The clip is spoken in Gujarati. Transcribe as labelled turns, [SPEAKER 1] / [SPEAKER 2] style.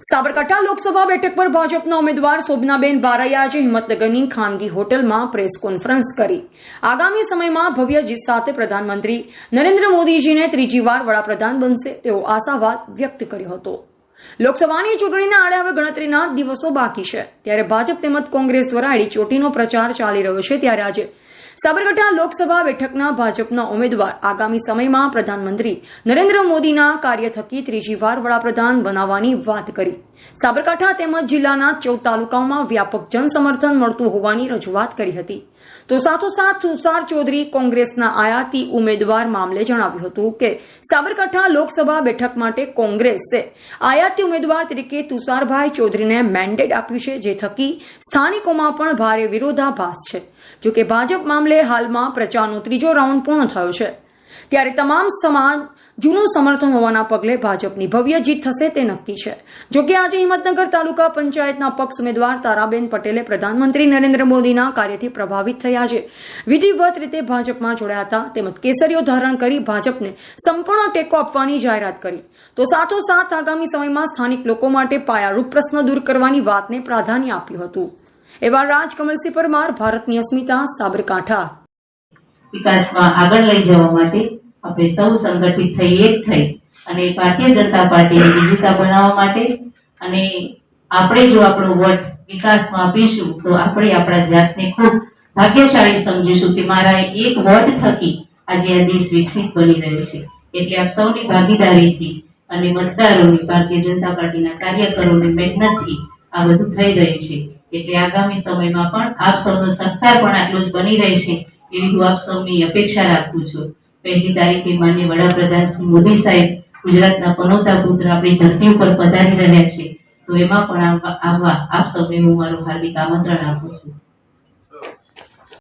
[SPEAKER 1] સાબરકાંઠા લોકસભા બેઠક પર ભાજપના ઉમેદવાર શોભનાબેન બારૈયા આજે હિંમતનગરની ખાનગી હોટલમાં પ્રેસ કોન્ફરન્સ કરી આગામી સમયમાં ભવ્ય જીત સાથે પ્રધાનમંત્રી નરેન્દ્ર મોદીજીને ત્રીજી વાર વડાપ્રધાન બનશે તેવો આશાવાદ વ્યક્ત કર્યો હતો। લોકસભાની ચૂંટણીના આડે હવે ગણતરીના દિવસો બાકી છે, ત્યારે ભાજપ તેમજ કોંગ્રેસ દ્વારા એડી ચોટીનો પ્રચાર ચાલી રહ્યો છે। ત્યારે આજે સાબરકાંઠા લોકસભા બેઠકના ભાજપના ઉમેદવાર આગામી સમયમાં પ્રધાનમંત્રી નરેન્દ્ર મોદીના કાર્ય થકી ત્રીજી વાર વડાપ્રધાન બનાવવાની વાત કરી સાબરકાંઠા તેમજ જિલ્લાના 14 તાલુકાઓમાં વ્યાપક જનસમર્થન મળતું હોવાની રજૂઆત કરી હતી। તો સાથોસાથ તુષાર ચૌધરી કોંગ્રેસના આયાતી ઉમેદવાર મામલે જણાવ્યું હતું કે સાબરકાંઠા લોકસભા બેઠક માટે કોંગ્રેસે આયાતી ઉમેદવાર તરીકે તુષારભાઈ ચૌધરીને મેન્ડેટ આપ્યું છે, જે થકી સ્થાનિકોમાં પણ ભારે વિરોધાભાસ છે। જો કે ભાજપ મામલે હાલમાં પ્રચારનો ત્રીજો રાઉન્ડ પૂર્ણ થયો છે, ત્યારે તમામ સમાજ જૂનું સમર્થન હોવાના પગલે ભાજપની ભવ્ય જીત થશે તે નક્કી છે। જો કે આજે હિંમતનગર તાલુકા પંચાયતના પક્ષ ઉમેદવાર તારાબેન પટેલે પ્રધાનમંત્રી નરેન્દ્ર મોદીના કાર્યથી પ્રભાવિત થયા છે, વિધિવત રીતે ભાજપમાં જોડાયા હતા તેમજ કેસરીઓ ધારણ કરી ભાજપને સંપૂર્ણ ટેકો આપવાની જાહેરાત કરી। તો સાથોસાથ આગામી સમયમાં સ્થાનિક લોકો માટે પાયારૂપ પ્રશ્ન દૂર કરવાની વાતને પ્રાધાન્ય આપ્યું હતું। એવા રાજકમલસિંહ પરમાર, ભારતની અસ્મિતા, સાબરકાંઠા।
[SPEAKER 2] વિકાસમાં આગળ લઈ જવા માટે આપણે સૌ સંગઠિત થઈ એક થઈ અને ભારતીય જનતા પાર્ટીને વિજેતા બનાવવા માટે અને આપણે જો આપણો વોટ વિકાસમાં આપીશું તો આપણે આપણા જાતને ખૂબ ભાગ્યશાળી સમજીશું કે મારા એક વોટ થકી આજે આ દેશ વિકસિત બની રહ્યો છે। એટલે આપ સૌની ભાગીદારીથી અને મતદારોની, ભારતીય જનતા પાર્ટીના કાર્યકરોની મહેનતથી આ બધું થઈ રહ્યું છે। એટલે આગામી સમયમાં પણ આપ સૌનો સહકાર પણ આટલો જ બની રહેશે એવી હું આપ સૌની અપેક્ષા રાખું છું। 1લી તારીખે માનનીય વડાપ્રધાન શ્રી મોદી સાહેબ ગુજરાતના પનોતા પુત્ર આપણી ધરતી ઉપર પધારી રહ્યા છે, તો એમાં પણ આવવા આપ સૌને હું મારું હાર્દિક આમંત્રણ આપું છું।